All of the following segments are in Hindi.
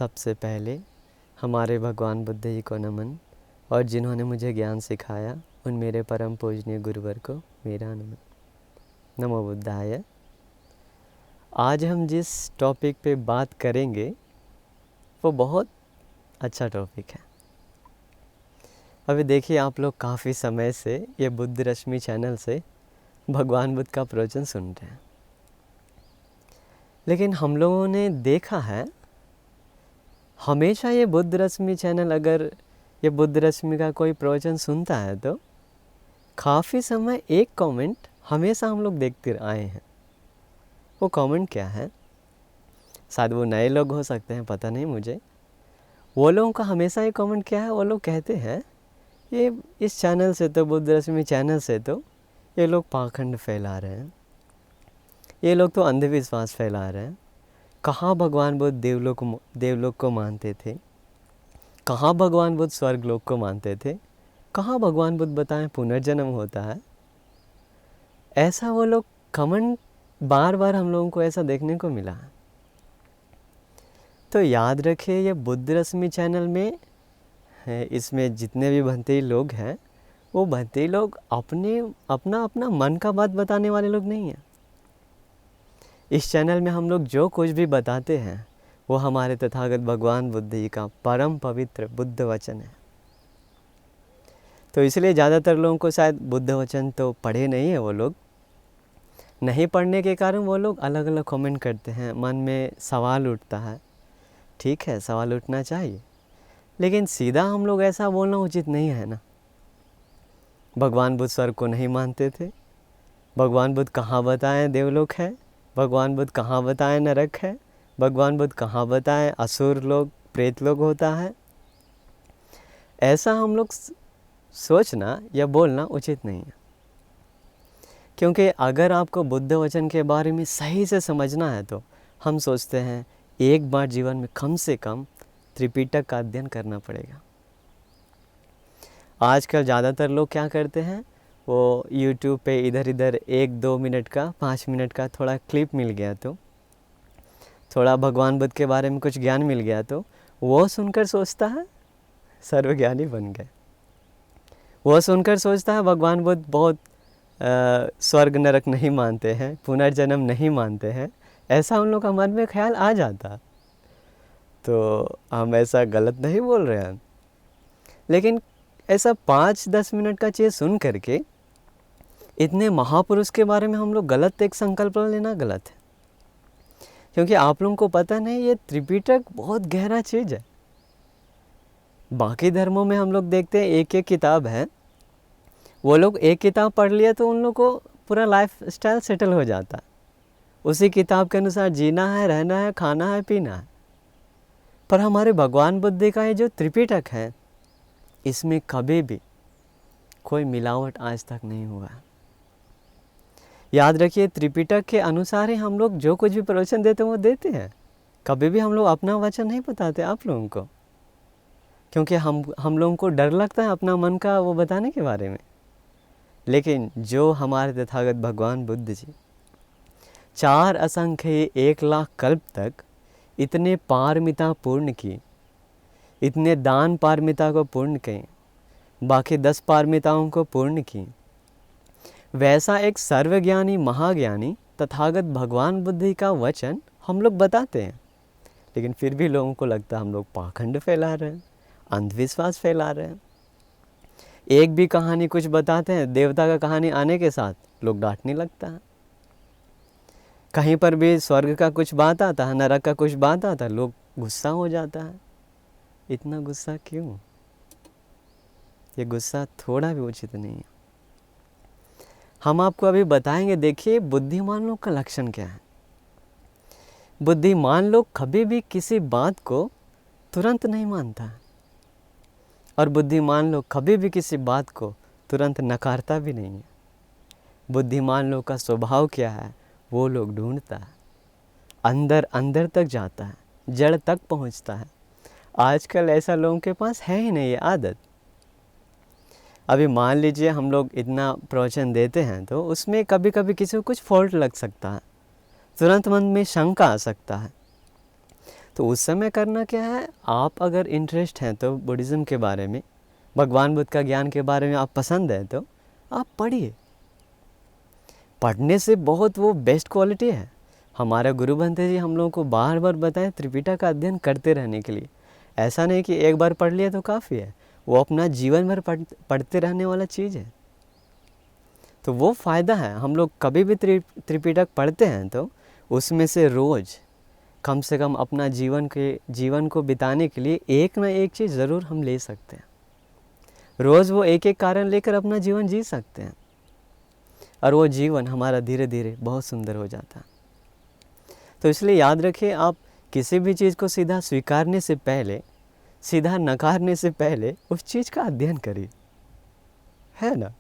सबसे पहले हमारे भगवान बुद्ध जी को नमन, और जिन्होंने मुझे ज्ञान सिखाया उन मेरे परम पूजनीय गुरुवर को मेरा नमन। नमो बुद्धाय। आज हम जिस टॉपिक पे बात करेंगे वो बहुत अच्छा टॉपिक है। अभी देखिए, आप लोग काफ़ी समय से ये बुद्ध रश्मि चैनल से भगवान बुद्ध का प्रवचन सुन रहे हैं, लेकिन हम लोगों ने देखा है हमेशा ये बुद्ध रश्मि चैनल, अगर ये बुद्ध रश्मि का कोई प्रवचन सुनता है तो काफ़ी समय एक कमेंट हमेशा हम लोग देखते आए हैं। वो कमेंट क्या है? शायद वो नए लोग हो सकते हैं, पता नहीं मुझे। वो लोगों का हमेशा ये कमेंट क्या है? वो लोग कहते हैं ये इस चैनल से तो, बुद्ध रश्मि चैनल से तो ये लोग पाखंड फैला रहे हैं, ये लोग तो अंधविश्वास फैला रहे हैं। कहाँ भगवान बुद्ध देवलोक को मानते थे? कहाँ भगवान बुद्ध स्वर्गलोक को मानते थे? कहाँ भगवान बुद्ध बताएं पुनर्जन्म होता है? ऐसा वो लोग कमेंट बार बार हम लोगों को ऐसा देखने को मिला है। तो याद रखिए, ये बुद्ध रश्मि चैनल में है, इसमें जितने भी भंतेई लोग हैं वो भंतेई लोग अपना मन का बात बताने वाले लोग नहीं हैं। इस चैनल में हम लोग जो कुछ भी बताते हैं वो हमारे तथागत भगवान बुद्ध जी का परम पवित्र बुद्ध वचन है। तो इसलिए ज़्यादातर लोगों को शायद बुद्ध वचन तो पढ़े नहीं है। वो लोग नहीं पढ़ने के कारण वो लोग अलग अलग कमेंट करते हैं, मन में सवाल उठता है। ठीक है, सवाल उठना चाहिए, लेकिन सीधा हम लोग ऐसा बोलना उचित नहीं है ना। भगवान बुद्ध स्वर्ग को नहीं मानते थे, भगवान बुद्ध कहाँ बताएं देवलोक है, भगवान बुद्ध कहाँ बताएं नरक है, भगवान बुद्ध कहाँ बताएं असुर लोग प्रेत लोग होता है। ऐसा हम लोग सोचना या बोलना उचित नहीं है, क्योंकि अगर आपको बुद्ध वचन के बारे में सही से समझना है तो हम सोचते हैं एक बार जीवन में कम से कम त्रिपिटक का अध्ययन करना पड़ेगा। आजकल ज़्यादातर लोग क्या करते हैं, वो YouTube पे इधर इधर 1-2 मिनट का 5 मिनट का थोड़ा क्लिप मिल गया तो, थोड़ा भगवान बुद्ध के बारे में कुछ ज्ञान मिल गया तो वो सुनकर सोचता है सर्वज्ञानी बन गए। वो सुनकर सोचता है भगवान बुद्ध बहुत स्वर्ग नरक नहीं मानते हैं, पुनर्जन्म नहीं मानते हैं। ऐसा उन लोग का मन में ख्याल आ जाता। तो हम ऐसा गलत नहीं बोल रहे हैं, लेकिन ऐसा 5-10 मिनट का चीज़ सुन करके इतने महापुरुष के बारे में हम लोग गलत एक संकल्प लेना गलत है। क्योंकि आप लोगों को पता नहीं, ये त्रिपिटक बहुत गहरा चीज़ है। बाकी धर्मों में हम लोग देखते हैं एक एक किताब है, वो लोग एक किताब पढ़ लिया तो उन लोग को पूरा लाइफ स्टाइल सेटल हो जाता है। उसी किताब के अनुसार जीना है, रहना है, खाना है, पीना है। पर हमारे भगवान बुद्ध का ये जो त्रिपिटक है, इसमें कभी भी कोई मिलावट आज तक नहीं हुआ। याद रखिए, त्रिपिटक के अनुसार ही हम लोग जो कुछ भी प्रवचन देते हैं वो देते हैं। कभी भी हम लोग अपना वचन नहीं बताते आप लोगों को, क्योंकि हम लोगों को डर लगता है अपना मन का वो बताने के बारे में। लेकिन जो हमारे तथागत भगवान बुद्ध जी 4 असंख्य 1 लाख कल्प तक इतने पारमिता पूर्ण की, इतने दान पारमिता को पूर्ण की, बाकी 10 पारमिताओं को पूर्ण की, वैसा एक सर्वज्ञानी महाज्ञानी तथागत भगवान बुद्ध का वचन हम लोग बताते हैं। लेकिन फिर भी लोगों को लगता है हम लोग पाखंड फैला रहे हैं, अंधविश्वास फैला रहे हैं। एक भी कहानी कुछ बताते हैं, देवता का कहानी आने के साथ लोग डांटने लगता है। कहीं पर भी स्वर्ग का कुछ बात आता है, नरक का कुछ बात आता है, लोग गुस्सा हो जाता है। इतना गुस्सा क्यों? ये गुस्सा थोड़ा भी उचित नहीं है। हम आपको अभी बताएंगे। देखिए, बुद्धिमान लोग का लक्षण क्या है। बुद्धिमान लोग कभी भी किसी बात को तुरंत नहीं मानता है, और बुद्धिमान लोग कभी भी किसी बात को तुरंत नकारता भी नहीं है। बुद्धिमान लोग का स्वभाव क्या है? वो लोग ढूंढता है, अंदर अंदर तक जाता है, जड़ तक पहुंचता है। आजकल ऐसा लोगों के पास है ही नहीं ये आदत। अभी मान लीजिए हम लोग इतना प्रवचन देते हैं तो उसमें कभी कभी किसी को कुछ फॉल्ट लग सकता है, तुरंत मन में शंका आ सकता है। तो उस समय करना क्या है, आप अगर इंटरेस्ट हैं तो बुद्धिज़्म के बारे में, भगवान बुद्ध का ज्ञान के बारे में आप पसंद है तो आप पढ़िए। पढ़ने से बहुत वो बेस्ट क्वालिटी है। हमारे गुरु बनते जी हम लोगों को बार बार बताएं त्रिपिटक का अध्ययन करते रहने के लिए। ऐसा नहीं कि एक बार पढ़ लिया तो काफ़ी है, वो अपना जीवन भर पढ़ते रहने वाला चीज़ है। तो वो फ़ायदा है। हम लोग कभी भी त्रिपिटक पढ़ते हैं तो उसमें से रोज़ कम से कम अपना जीवन को बिताने के लिए एक ना एक चीज़ ज़रूर हम ले सकते हैं। रोज़ वो एक एक कारण लेकर अपना जीवन जी सकते हैं और वो जीवन हमारा धीरे धीरे बहुत सुंदर हो जाता है। तो इसलिए याद रखिए, आप किसी भी चीज़ को सीधा स्वीकारने से पहले, सीधा नकारने से पहले उस चीज़ का अध्ययन करिए, है ना।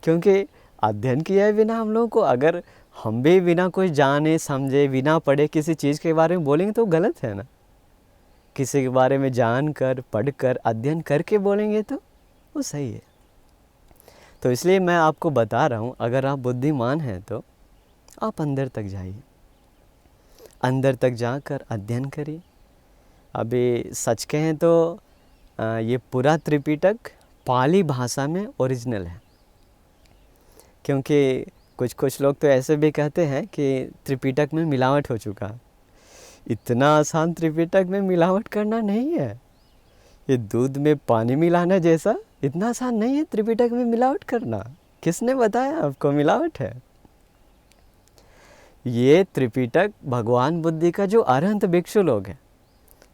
क्योंकि अध्ययन किए बिना हम लोगों को, अगर हम भी बिना कुछ जाने समझे, बिना पढ़े किसी चीज़ के बारे में बोलेंगे तो गलत है ना। किसी के बारे में जानकर, पढ़कर, अध्ययन करके बोलेंगे तो वो सही है। तो इसलिए मैं आपको बता रहा हूँ, अगर आप बुद्धिमान हैं तो आप अंदर तक जाइए, अंदर तक जाकर अध्ययन करिए। अभी सच कहें तो ये पूरा त्रिपिटक पाली भाषा में ओरिजिनल है। क्योंकि कुछ लोग तो ऐसे भी कहते हैं कि त्रिपिटक में मिलावट हो चुका। इतना आसान त्रिपिटक में मिलावट करना नहीं है। ये दूध में पानी मिलाना जैसा इतना आसान नहीं है त्रिपिटक में मिलावट करना। किसने बताया आपको मिलावट है? ये त्रिपिटक भगवान बुद्ध का जो अरहंत भिक्षु लोग हैं,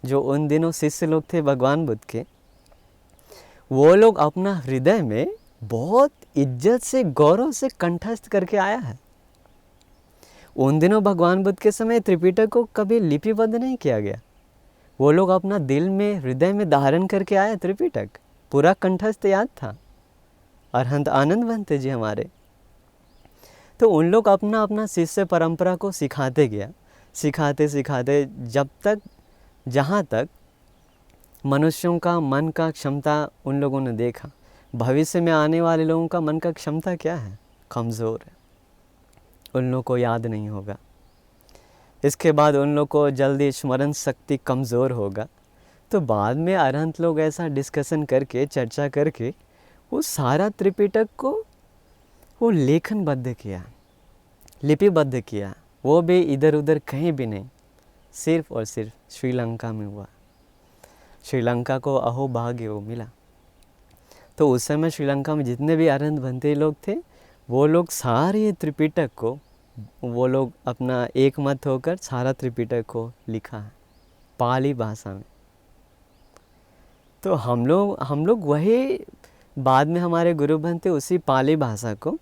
जो उन दिनों शिष्य लोग थे भगवान बुद्ध के, वो लोग अपना हृदय में बहुत इज्जत से, गौरव से कंठस्थ करके आया है। उन दिनों भगवान बुद्ध के समय त्रिपिटक को कभी लिपिबद्ध नहीं किया गया। वो लोग अपना दिल में, हृदय में धारण करके आए त्रिपिटक, पूरा कंठस्थ याद था। अरहंत आनंद बनते जी हमारे, तो उन लोग अपना अपना शिष्य परंपरा को सिखाते गया, सिखाते सिखाते जब तक, जहाँ तक मनुष्यों का मन का क्षमता उन लोगों ने देखा, भविष्य में आने वाले लोगों का मन का क्षमता क्या है, कमज़ोर है, उन लोगों को याद नहीं होगा। इसके बाद उन लोगों को जल्दी स्मरण शक्ति कमज़ोर होगा। तो बाद में अरहंत लोग ऐसा डिस्कशन करके, चर्चा करके वो सारा त्रिपिटक को वो लेखनबद्ध किया, लिपिबद्ध किया। वो भी इधर उधर कहीं भी नहीं, सिर्फ और सिर्फ श्रीलंका में हुआ। श्रीलंका को अहोभाग्य वो मिला। तो उस समय श्रीलंका में जितने भी अरहंत बनते लोग थे, वो लोग सारे त्रिपिटक को, वो लोग अपना एक मत होकर सारा त्रिपिटक को लिखा है पाली भाषा में। तो हम लोग वही बाद में हमारे गुरु बनते उसी पाली भाषा को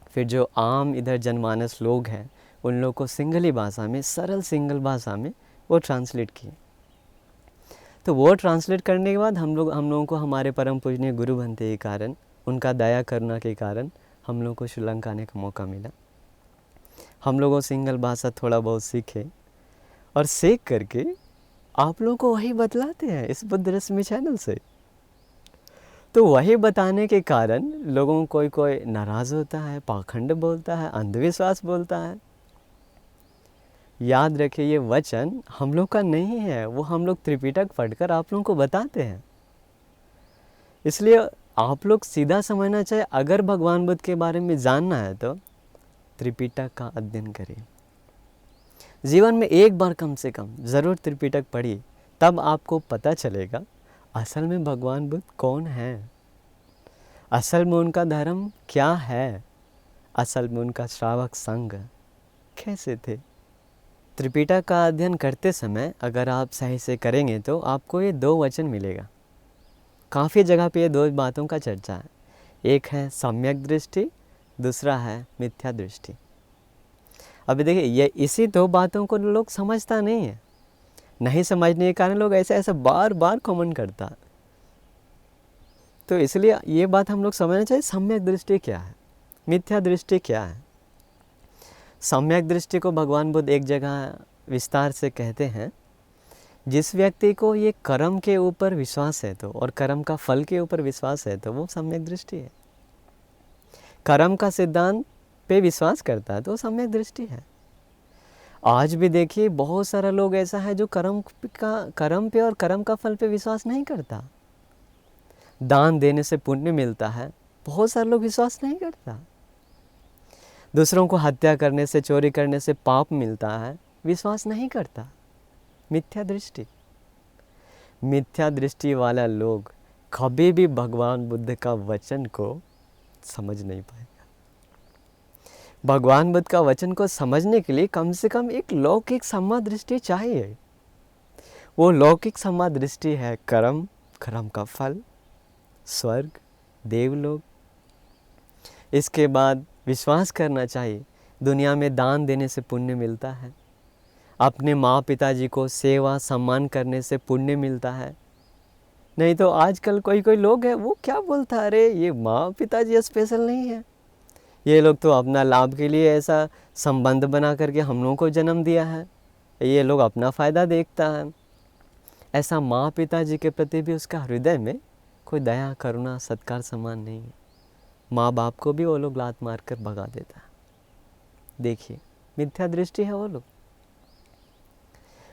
फिर जो आम इधर जनमानस लोग हैं उन लोग को सिंगली भाषा में, सरल सिंगल भाषा में वो ट्रांसलेट किए। तो वो ट्रांसलेट करने के बाद हम लोगों को हमारे परम पूजनीय गुरु बनते के कारण, उनका दया करना के कारण हम लोग को श्रीलंका आने का मौका मिला। हम लोगों सिंगल भाषा थोड़ा बहुत सीखे और सीख करके आप लोगों को वही बतलाते हैं इस बुद्ध रश्मि चैनल से। तो वही बताने के कारण लोगों को कोई नाराज़ होता है, पाखंड बोलता है, अंधविश्वास बोलता है। याद रखिए ये वचन हम लोग का नहीं है, वो हम लोग त्रिपिटक पढ़कर आप लोगों को बताते हैं। इसलिए आप लोग सीधा समझना चाहिए, अगर भगवान बुद्ध के बारे में जानना है तो त्रिपिटक का अध्ययन करिए। जीवन में एक बार कम से कम ज़रूर त्रिपिटक पढ़िए, तब आपको पता चलेगा असल में भगवान बुद्ध कौन है, असल में उनका धर्म क्या है, असल में उनका श्रावक संघ कैसे थे। त्रिपिटक का अध्ययन करते समय अगर आप सही से करेंगे तो आपको ये दो वचन मिलेगा। काफ़ी जगह पे ये दो बातों का चर्चा है, एक है सम्यक दृष्टि, दूसरा है मिथ्या दृष्टि। अभी देखिए ये इसी दो बातों को लोग समझता नहीं है, नहीं समझने के कारण लोग ऐसे बार बार कमेंट करता। तो इसलिए ये बात हम लोग समझना चाहिए, सम्यक दृष्टि क्या है, मिथ्या दृष्टि क्या है। सम्यक दृष्टि को भगवान बुद्ध एक जगह विस्तार से कहते हैं, जिस व्यक्ति को ये कर्म के ऊपर विश्वास है तो, और कर्म का फल के ऊपर विश्वास है तो वो सम्यक दृष्टि है। कर्म का सिद्धांत पे विश्वास करता है तो सम्यक दृष्टि है। आज भी देखिए बहुत सारा लोग ऐसा है जो कर्म पे और कर्म का फल पे विश्वास नहीं करता। दान देने से पुण्य मिलता है, बहुत सारे लोग विश्वास नहीं करता। दूसरों को हत्या करने से, चोरी करने से पाप मिलता है, विश्वास नहीं करता। मिथ्या दृष्टि। मिथ्या दृष्टि वाला लोग कभी भी भगवान बुद्ध का वचन को समझ नहीं पाएगा। भगवान बुद्ध का वचन को समझने के लिए कम से कम एक लौकिक सम्मा दृष्टि चाहिए। वो लौकिक सम्मा दृष्टि है कर्म, कर्म का फल, स्वर्ग, देवलोक। इसके बाद विश्वास करना चाहिए दुनिया में दान देने से पुण्य मिलता है, अपने माँ पिताजी को सेवा सम्मान करने से पुण्य मिलता है। नहीं तो आजकल कोई कोई लोग हैं वो क्या बोलता है, अरे ये माँ पिताजी स्पेशल नहीं है, ये लोग तो अपना लाभ के लिए ऐसा संबंध बना करके हम लोगों को जन्म दिया है, ये लोग अपना फ़ायदा देखता है। ऐसा माँ पिताजी के प्रति भी उसका हृदय में कोई दया, करुणा, सत्कार, सम्मान नहीं है। माँ बाप को भी वो लोग लात मार कर भगा देता है। देखिए मिथ्या दृष्टि है वो लोग।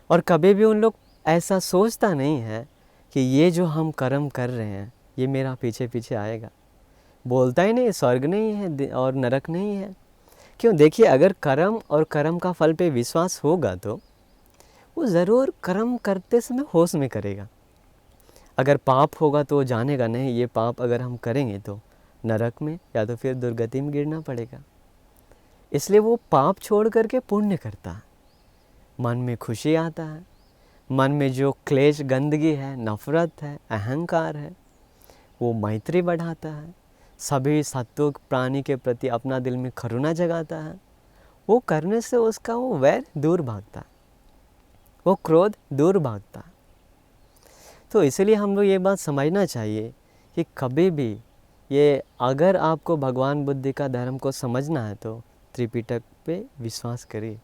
और कभी भी उन लोग ऐसा सोचता नहीं है कि ये जो हम कर्म कर रहे हैं ये मेरा पीछे पीछे आएगा। बोलता ही नहीं, स्वर्ग नहीं है और नरक नहीं है। क्यों? देखिए अगर कर्म और कर्म का फल पे विश्वास होगा तो वो ज़रूर कर्म करते समय होश में करेगा। अगर पाप होगा तो वो जानेगा नहीं ये पाप अगर हम करेंगे तो नरक में या तो फिर दुर्गति में गिरना पड़ेगा। इसलिए वो पाप छोड़ करके पुण्य करता है। मन में खुशी आता है, मन में जो क्लेश, गंदगी है, नफ़रत है, अहंकार है, वो मैत्री बढ़ाता है। सभी सत्व प्राणी के प्रति अपना दिल में करुणा जगाता है। वो करने से उसका वो वैर दूर भागता है, वो क्रोध दूर भागता है। तो इसलिए हम लोग ये बात समझना चाहिए कि कभी भी ये अगर आपको भगवान बुद्ध का धर्म को समझना है तो त्रिपिटक पे विश्वास करिए।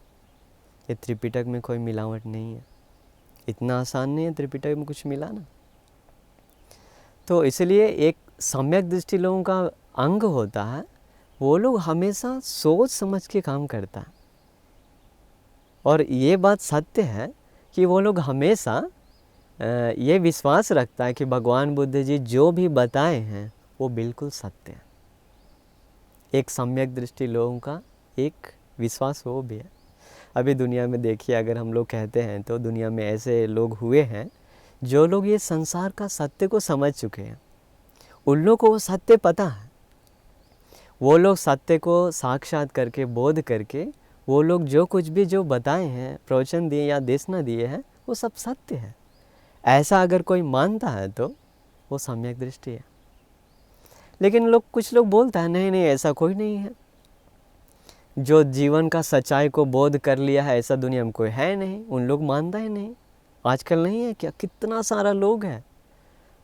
ये त्रिपिटक में कोई मिलावट नहीं है, इतना आसान नहीं है त्रिपिटक में कुछ मिलाना। तो इसलिए एक सम्यक दृष्टि लोगों का अंग होता है, वो लोग हमेशा सोच समझ के काम करता है। और ये बात सत्य है कि वो लोग हमेशा ये विश्वास रखता है कि भगवान बुद्ध जी जो भी बताए हैं वो बिल्कुल सत्य है। एक सम्यक दृष्टि लोगों का एक विश्वास वो भी है। अभी दुनिया में देखिए, अगर हम लोग कहते हैं तो दुनिया में ऐसे लोग हुए हैं जो लोग ये संसार का सत्य को समझ चुके हैं। उन लोगों को वो सत्य पता है। वो लोग सत्य को साक्षात करके, बोध करके, वो लोग जो कुछ भी जो बताए हैं, प्रवचन दिए या देशना दिए हैं, वो सब सत्य है। ऐसा अगर कोई मानता है तो वो सम्यक दृष्टि है। लेकिन कुछ लोग बोलता है नहीं नहीं ऐसा कोई नहीं है, जो जीवन का सच्चाई को बोध कर लिया है ऐसा दुनिया में कोई है नहीं। उन लोग मानता ही नहीं। आजकल नहीं है क्या, कितना सारा लोग है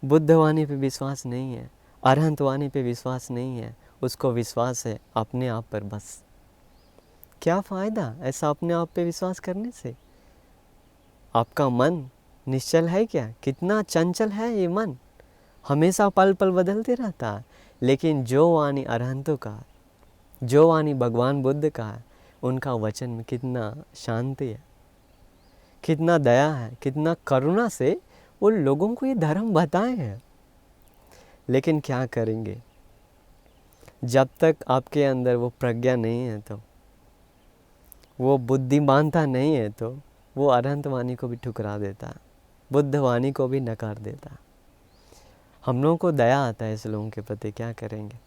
बुद्धवाणी पे विश्वास नहीं है, अरहंतवाणी पे विश्वास नहीं है, उसको विश्वास है अपने आप पर बस। क्या फ़ायदा ऐसा अपने आप पे विश्वास करने से? आपका मन निश्चल है क्या? कितना चंचल है ये मन, हमेशा पल पल बदलते रहता है। लेकिन जो वाणी अरहंतों का, जो वाणी भगवान बुद्ध का है, उनका वचन में कितना शांति है, कितना दया है, कितना करुणा से उन लोगों को ये धर्म बताए हैं। लेकिन क्या करेंगे, जब तक आपके अंदर वो प्रज्ञा नहीं है, तो वो बुद्धिमानता नहीं है, तो वो अरहंत वाणी को भी ठुकरा देता है, बुद्ध वाणी को भी नकार देता है। हम लोगों को दया आता है इस लोगों के प्रति, क्या करेंगे?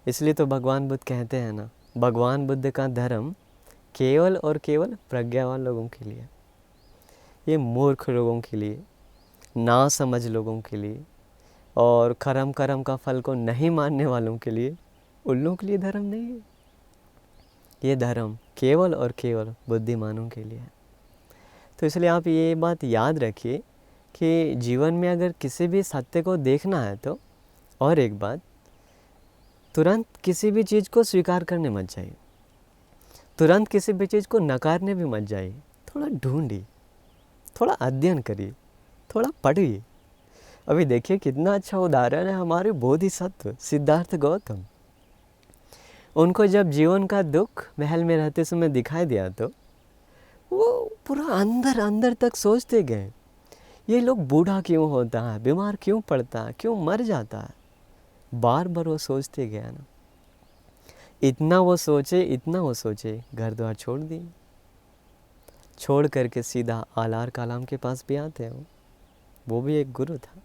इसलिए तो भगवान बुद्ध कहते हैं ना, भगवान बुद्ध का धर्म केवल और केवल प्रज्ञावान लोगों के लिए, ये मूर्ख लोगों के लिए, ना समझ लोगों के लिए और कर्म का फल को नहीं मानने वालों के लिए, उन लोगों के लिए धर्म नहीं है। ये धर्म केवल और केवल बुद्धिमानों के लिए है। तो इसलिए आप ये बात याद रखिए कि जीवन में अगर किसी भी सत्य को देखना है तो, और एक बात, तुरंत किसी भी चीज़ को स्वीकार करने मत जाइए, तुरंत किसी भी चीज़ को नकारने भी मत जाइए। थोड़ा ढूंढिए, थोड़ा अध्ययन करिए, थोड़ा पढ़िए। अभी देखिए कितना अच्छा उदाहरण है हमारे बोधिसत्व सिद्धार्थ गौतम। उनको जब जीवन का दुख महल में रहते समय दिखाई दिया तो वो पूरा अंदर अंदर तक सोचते गए, ये लोग बूढ़ा क्यों होता है, बीमार क्यों पड़ता है, क्यों मर जाता है। बार बार वो सोचते गया ना, इतना वो सोचे घर द्वार छोड़ दिए। छोड़ करके सीधा आलार कालाम के पास भी आते हैं। वो भी एक गुरु था।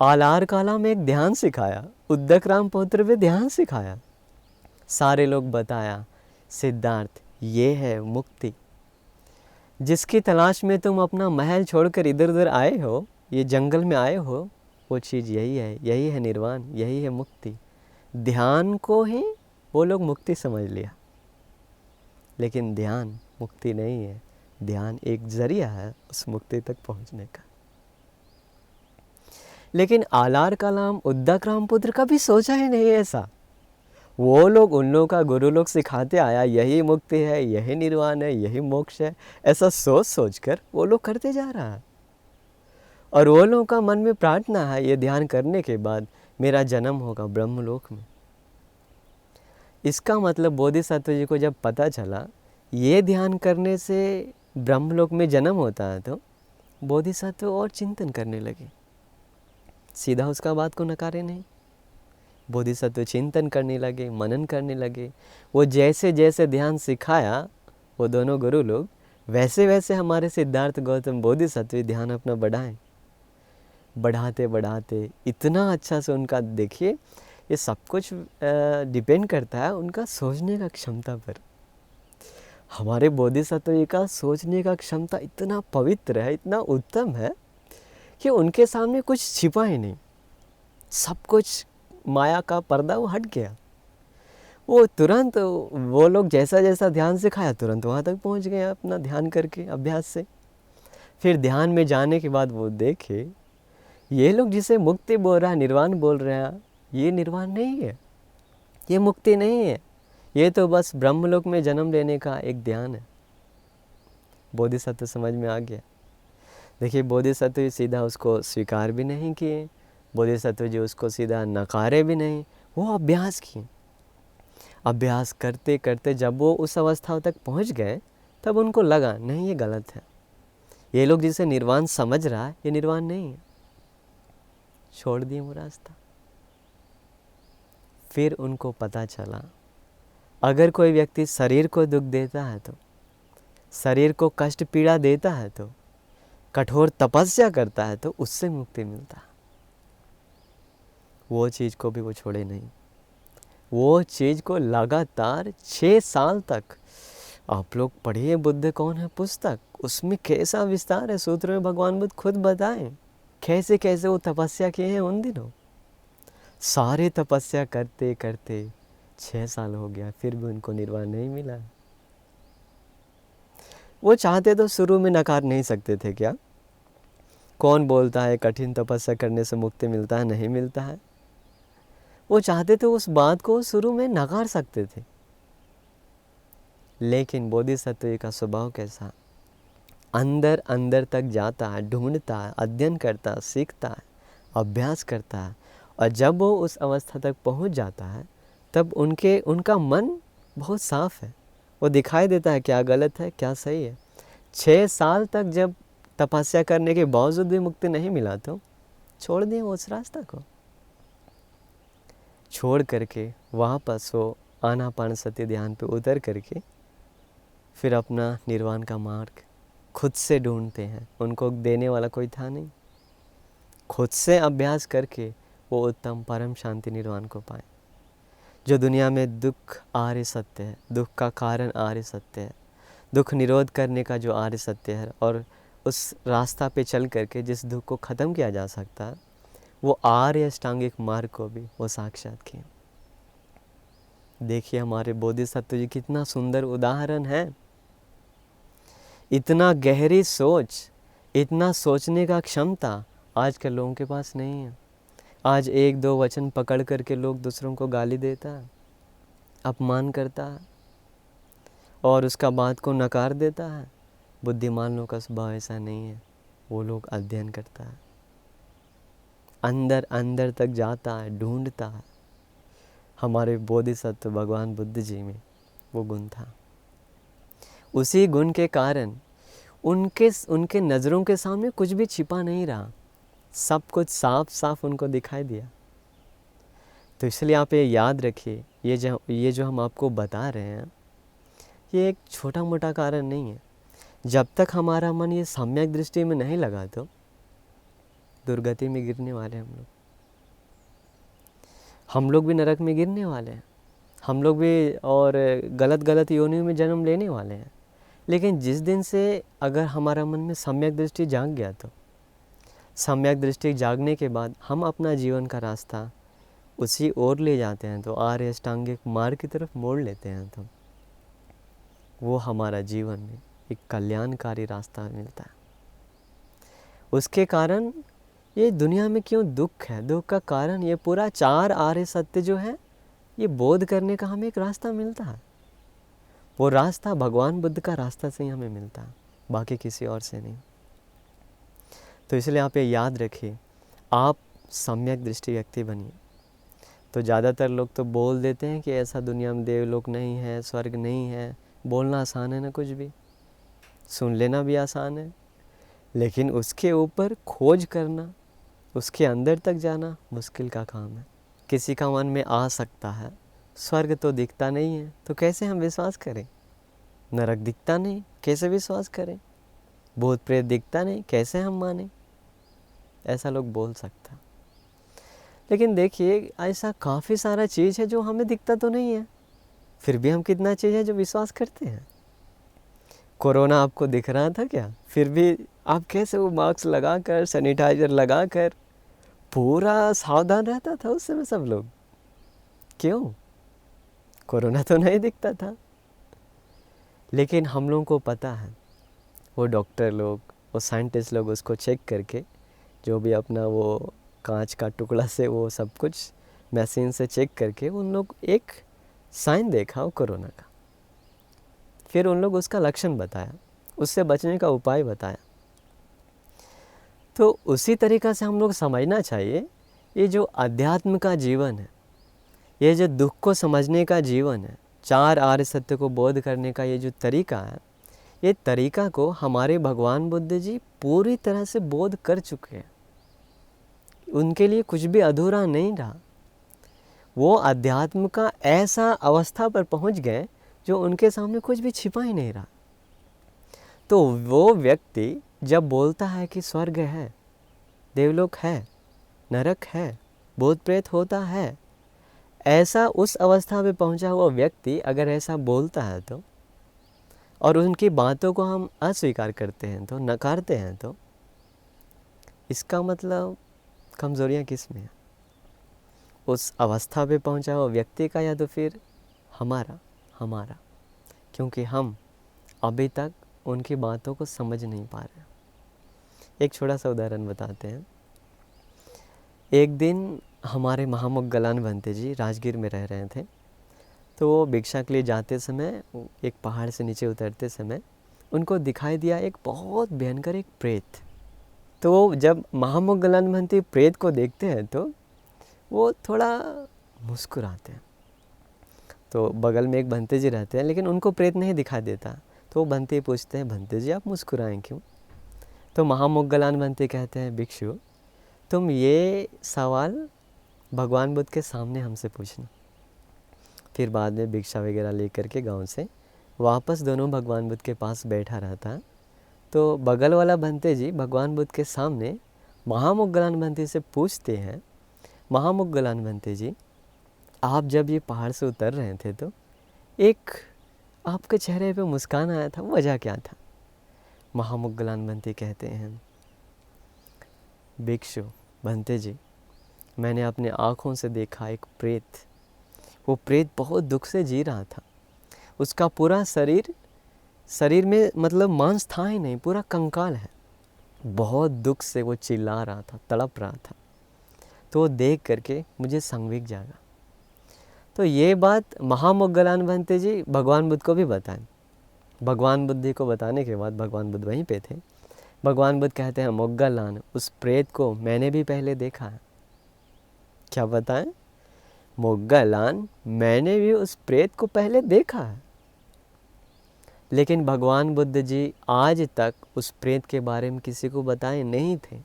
आलार कालाम एक ध्यान सिखाया, उद्दक राम पौत्र भी ध्यान सिखाया। सारे लोग बताया, सिद्धार्थ ये है मुक्ति, जिसकी तलाश में तुम अपना महल छोड़कर इधर उधर आए हो, ये जंगल में आए हो, वो चीज़ यही है निर्वाण, यही है मुक्ति। ध्यान को ही वो लोग मुक्ति समझ लिया, लेकिन ध्यान मुक्ति नहीं है। ध्यान एक जरिया है उस मुक्ति तक पहुंचने का। लेकिन आलार कलाम उद्दक रामपुत्र कभी सोचा ही नहीं ऐसा। वो लोग, उन लोगों का गुरु लोग सिखाते आया, यही मुक्ति है, यही निर्वाण है, यही मोक्ष है, ऐसा सोच सोच कर वो लोग करते जा रहा है। और वो लोगों का मन में प्रार्थना है, ये ध्यान करने के बाद मेरा जन्म होगा ब्रह्मलोक में। इसका मतलब बोधिसत्व जी को जब पता चला ये ध्यान करने से ब्रह्मलोक में जन्म होता है, तो बोधिसत्व और चिंतन करने लगे, सीधा उसका बात को नकारे नहीं। बोधिसत्व चिंतन करने लगे, मनन करने लगे। वो जैसे जैसे ध्यान सिखाया वो दोनों गुरु लोग, वैसे वैसे हमारे सिद्धार्थ गौतम बोधिसत्व ध्यान अपना बढ़ाएं। बढ़ाते बढ़ाते इतना अच्छा से उनका, देखिए ये सब कुछ डिपेंड करता है उनका सोचने का क्षमता पर। हमारे बोधिसत्व का सोचने का क्षमता इतना पवित्र है, इतना उत्तम है कि उनके सामने कुछ छिपा ही नहीं, सब कुछ माया का पर्दा वो हट गया। वो तुरंत, वो लोग जैसा जैसा ध्यान सिखाया तुरंत वहाँ तक पहुँच गए अपना ध्यान करके, अभ्यास से। फिर ध्यान में जाने के बाद वो देखे ये लोग जिसे मुक्ति बोल रहा है, निर्वाण बोल रहे हैं, ये निर्वाण नहीं है, ये मुक्ति नहीं है, ये तो बस ब्रह्मलोक में जन्म लेने का एक ध्यान है। बोधिसत्व समझ में आ गया। देखिए बोधिसत्व सीधा उसको स्वीकार भी नहीं किए, बोधिसत्व जी उसको सीधा नकारे भी नहीं, वो अभ्यास किए। अभ्यास करते करते जब वो उस अवस्था तक पहुंच गए तब उनको लगा नहीं ये गलत है, ये लोग जिसे निर्वाण समझ रहा है ये निर्वाण नहीं है। छोड़ दिए वो रास्ता। फिर उनको पता चला अगर कोई व्यक्ति शरीर को दुख देता है, तो शरीर को कष्ट पीड़ा देता है, तो कठोर तपस्या करता है, तो उससे मुक्ति मिलता है। वो चीज़ को भी वो छोड़े नहीं। वो चीज़ को लगातार 6 साल तक, आप लोग पढ़िए बुद्ध कौन है पुस्तक, उसमें कैसा विस्तार है, सूत्र में भगवान बुद्ध खुद बताएं कैसे कैसे वो तपस्या किए हैं उन दिनों। सारे तपस्या करते करते 6 साल हो गया, फिर भी उनको निर्वाण नहीं मिला। वो चाहते तो शुरू में नकार नहीं सकते थे क्या? कौन बोलता है कठिन तपस्या करने से मुक्ति मिलता है? नहीं मिलता है। वो चाहते तो उस बात को शुरू में नकार सकते थे, लेकिन बोधिसत्व का स्वभाव कैसा, अंदर अंदर तक जाता है, ढूंढता है, अध्ययन करता है, सीखता है, अभ्यास करता है, और जब वो उस अवस्था तक पहुंच जाता है तब उनका मन बहुत साफ है। वो दिखाई देता है क्या गलत है क्या सही है। 6 साल तक जब तपस्या करने के बावजूद भी मुक्ति नहीं मिला तो छोड़ दिए उस रास्ता को। छोड़ करके वापस वो आनापानसति ध्यान पे उतर करके फिर अपना निर्वाण का मार्ग खुद से ढूंढते हैं। उनको देने वाला कोई था नहीं। खुद से अभ्यास करके वो उत्तम परम शांति निर्वाण को पाए। जो दुनिया में दुख आर्य सत्य है, दुख का कारण आर्य सत्य है, दुख निरोध करने का जो आर्य सत्य है, और उस रास्ता पे चल करके जिस दुख को ख़त्म किया जा सकता है, वो आर्य अष्टांगिक मार्ग को भी वो साक्षात किए। देखिए हमारे बोधिसत्व जी कितना सुंदर उदाहरण है। इतना गहरी सोच, इतना सोचने का क्षमता आज के लोगों के पास नहीं है। आज 1-2 वचन पकड़ करके लोग दूसरों को गाली देता है, अपमान करता है और उसका बात को नकार देता है। बुद्धिमान लोगों का स्वभाव ऐसा नहीं है। वो लोग अध्ययन करता है, अंदर अंदर तक जाता है, ढूंढता है, हमारे बोधिसत्व भगवान बुद्ध जी में वो गुण था। उसी गुण के कारण उनके नज़रों के सामने कुछ भी छिपा नहीं रहा, सब कुछ साफ साफ उनको दिखाई दिया। तो इसलिए आप ये याद रखिए, ये जो हम आपको बता रहे हैं, ये एक छोटा मोटा कारण नहीं है। जब तक हमारा मन ये सम्यक दृष्टि में नहीं लगा तो दुर्गति में गिरने वाले हम लोग भी नरक में गिरने वाले हैं, हम लोग भी और गलत योनियों में जन्म लेने वाले हैं। लेकिन जिस दिन से अगर हमारा मन में सम्यक दृष्टि जाग गया, तो सम्यक दृष्टि जागने के बाद हम अपना जीवन का रास्ता उसी ओर ले जाते हैं, तो आर्य अष्टांगिक मार्ग की तरफ मोड़ लेते हैं, तो वो हमारा जीवन में एक कल्याणकारी रास्ता मिलता है। उसके कारण ये दुनिया में क्यों दुख है, दुख का कारण ये पूरा 4 आर्य सत्य जो है, ये बोध करने का हमें एक रास्ता मिलता है। वो रास्ता भगवान बुद्ध का रास्ता से ही हमें मिलता है, बाकी किसी और से नहीं। तो इसलिए आप ये याद रखिए, आप सम्यक दृष्टि व्यक्ति बनिए। तो ज़्यादातर लोग तो बोल देते हैं कि ऐसा दुनिया में देवलोक नहीं है, स्वर्ग नहीं है। बोलना आसान है ना, कुछ भी सुन लेना भी आसान है, लेकिन उसके ऊपर खोज करना, उसके अंदर तक जाना मुश्किल का काम है। किसी का मन में आ सकता है, स्वर्ग तो दिखता नहीं है, तो कैसे हम विश्वास करें? नरक दिखता नहीं, कैसे विश्वास करें? भूत प्रेत दिखता नहीं, कैसे हम माने? ऐसा लोग बोल सकता। लेकिन देखिए, ऐसा काफ़ी सारा चीज़ है जो हमें दिखता तो नहीं है, फिर भी हम कितना चीज़ है जो विश्वास करते हैं। कोरोना आपको दिख रहा था क्या? फिर भी आप कैसे वो मास्क लगाकर, सैनिटाइजर लगाकर पूरा सावधान रहता था उस समय सब लोग। क्यों? कोरोना तो नहीं दिखता था। लेकिन हम लोगों को पता है, वो डॉक्टर लोग, वो साइंटिस्ट लोग उसको चेक करके, जो भी अपना वो कांच का टुकड़ा से वो सब कुछ मशीन से चेक करके उन लोग एक साइन देखा वो कोरोना का। फिर उन लोग उसका लक्षण बताया, उससे बचने का उपाय बताया। तो उसी तरीक़ा से हम लोग समझना चाहिए, ये जो अध्यात्म का जीवन है, ये जो दुख को समझने का जीवन है, 4 आर्य सत्य को बोध करने का ये जो तरीका है, ये तरीका को हमारे भगवान बुद्ध जी पूरी तरह से बोध कर चुके हैं। उनके लिए कुछ भी अधूरा नहीं रहा। वो अध्यात्म का ऐसा अवस्था पर पहुंच गए जो उनके सामने कुछ भी छिपा ही नहीं रहा। तो वो व्यक्ति जब बोलता है कि स्वर्ग है, देवलोक है, नरक है, भूत प्रेत होता है, ऐसा उस अवस्था में पहुंचा हुआ व्यक्ति अगर ऐसा बोलता है तो, और उनकी बातों को हम अस्वीकार करते हैं, तो नकारते हैं, तो इसका मतलब कमज़ोरियाँ किस में है? उस अवस्था पे पहुंचा हुआ व्यक्ति का, या तो फिर हमारा, क्योंकि हम अभी तक उनकी बातों को समझ नहीं पा रहे। एक छोटा सा उदाहरण बताते हैं। एक दिन हमारे महामोग्गलान भंते जी राजगीर में रह रहे थे, तो वो भिक्षा के लिए जाते समय, एक पहाड़ से नीचे उतरते समय उनको दिखाई दिया एक बहुत भयंकर एक प्रेत। तो जब महामोग्गलान भंते प्रेत को देखते हैं तो वो थोड़ा मुस्कुराते हैं। तो बगल में एक भंते जी रहते हैं, लेकिन उनको प्रेत नहीं दिखाई देता। तो भंते पूछते हैं, भंते जी आप मुस्कुराएं क्यों? तो महामोग्गलान भंते कहते हैं, भिक्षु तुम ये सवाल भगवान बुद्ध के सामने हमसे पूछना। फिर बाद में भिक्षा वगैरह लेकर के गांव से वापस दोनों भगवान बुद्ध के पास बैठा रहता। तो बगल वाला भंते जी भगवान बुद्ध के सामने महामोग्गलान भंते से पूछते हैं, महामोग्गलान भंते जी आप जब ये पहाड़ से उतर रहे थे तो एक आपके चेहरे पे मुस्कान आया था, वो वजह क्या था? महामोग्गलान भंते कहते हैं, भिक्षु भंते जी मैंने अपने आँखों से देखा एक प्रेत। वो प्रेत बहुत दुख से जी रहा था। उसका पूरा शरीर में मतलब मांस था ही नहीं, पूरा कंकाल है। बहुत दुख से वो चिल्ला रहा था, तड़प रहा था। तो वो देख करके मुझे संवेग जागा। तो ये बात महामोग्गलान भंते जी भगवान बुद्ध को भी बताएं। भगवान बुद्ध को बताने के बाद भगवान बुद्ध वहीं पे थे। भगवान बुद्ध कहते हैं, मोग्गलान उस प्रेत को मैंने भी पहले देखा है। क्या बताएं? मोग्गलान, मैंने भी उस प्रेत को पहले देखा है, लेकिन भगवान बुद्ध जी आज तक उस प्रेत के बारे में किसी को बताए नहीं थे।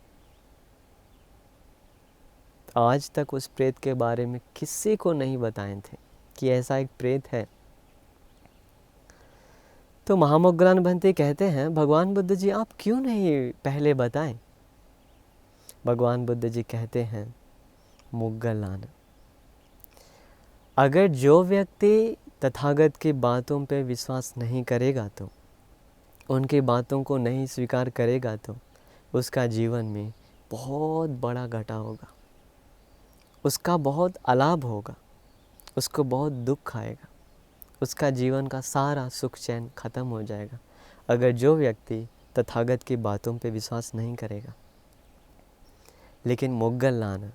आज तक उस प्रेत के बारे में किसी को नहीं बताए थे कि ऐसा एक प्रेत है। तो महामोग्गलान भंते कहते हैं, भगवान बुद्ध जी आप क्यों नहीं पहले बताएं? भगवान बुद्ध जी कहते हैं, मोग्गलान, अगर जो व्यक्ति तथागत की बातों पे विश्वास नहीं करेगा, तो उनकी बातों को नहीं स्वीकार करेगा, तो उसका जीवन में बहुत बड़ा घाटा होगा, उसका बहुत अलाभ होगा, उसको बहुत दुख आएगा, उसका जीवन का सारा सुख चैन खत्म हो जाएगा अगर जो व्यक्ति तथागत की बातों पे विश्वास नहीं करेगा। लेकिन मोग्गलान,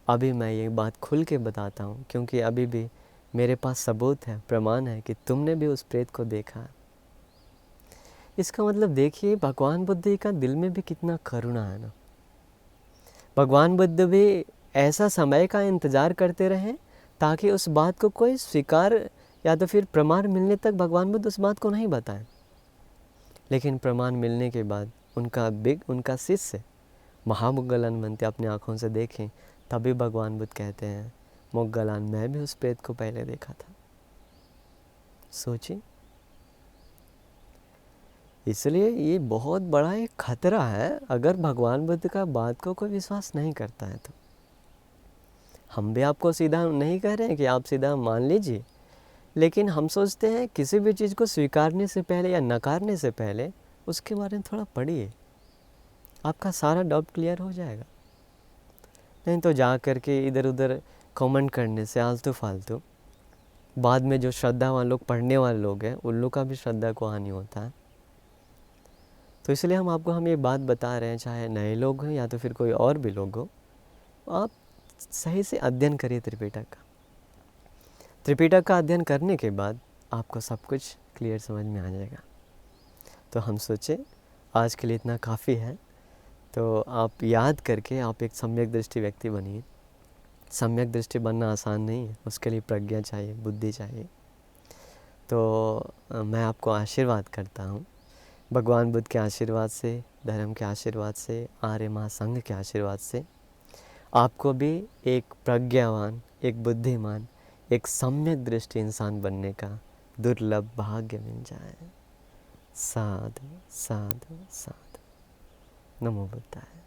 अभी मैं ये बात खुल के बताता हूँ, क्योंकि अभी भी मेरे पास सबूत है, प्रमाण है कि तुमने भी उस प्रेत को देखा है। इसका मतलब देखिए भगवान बुद्ध का दिल में भी कितना करुणा है ना। भगवान बुद्ध भी ऐसा समय का इंतज़ार करते रहे ताकि उस बात को कोई स्वीकार या तो फिर प्रमाण मिलने तक भगवान बुद्ध उस बात को नहीं बताएं। लेकिन प्रमाण मिलने के बाद उनका शिष्य महामोग्गलान भंते अपनी आँखों से देखें, तभी भगवान बुद्ध कहते हैं, मोग्गलान, मैं भी उस प्रेत को पहले देखा था। सोचिए, इसलिए ये बहुत बड़ा एक खतरा है अगर भगवान बुद्ध का बात को कोई विश्वास नहीं करता है। तो हम भी आपको सीधा नहीं कह रहे हैं कि आप सीधा मान लीजिए, लेकिन हम सोचते हैं किसी भी चीज़ को स्वीकारने से पहले या नकारने से पहले उसके बारे में थोड़ा पढ़िए, आपका सारा डाउट क्लियर हो जाएगा। नहीं तो जा कर के इधर उधर कमेंट करने से आलतू फालतू बाद में जो श्रद्धावान लोग, पढ़ने वाले लोग हैं, उन लोग का भी श्रद्धा को हानि होता है। तो इसलिए हम ये बात बता रहे हैं, चाहे नए लोग हों या तो फिर कोई और भी लोग हो, आप सही से अध्ययन करिए त्रिपिटक का। त्रिपिटक का अध्ययन करने के बाद आपको सब कुछ क्लियर समझ में आ जाएगा। तो हम सोचे आज के लिए इतना काफ़ी है। तो आप याद करके आप एक सम्यक दृष्टि व्यक्ति बनिए। सम्यक दृष्टि बनना आसान नहीं है, उसके लिए प्रज्ञा चाहिए, बुद्धि चाहिए। तो मैं आपको आशीर्वाद करता हूँ, भगवान बुद्ध के आशीर्वाद से, धर्म के आशीर्वाद से, आर्य महासंघ के आशीर्वाद से आपको भी एक प्रज्ञावान, एक बुद्धिमान, एक सम्यक दृष्टि इंसान बनने का दुर्लभ भाग्य मिल जाए। साधु साधु साधु। नमो बुद्धाय।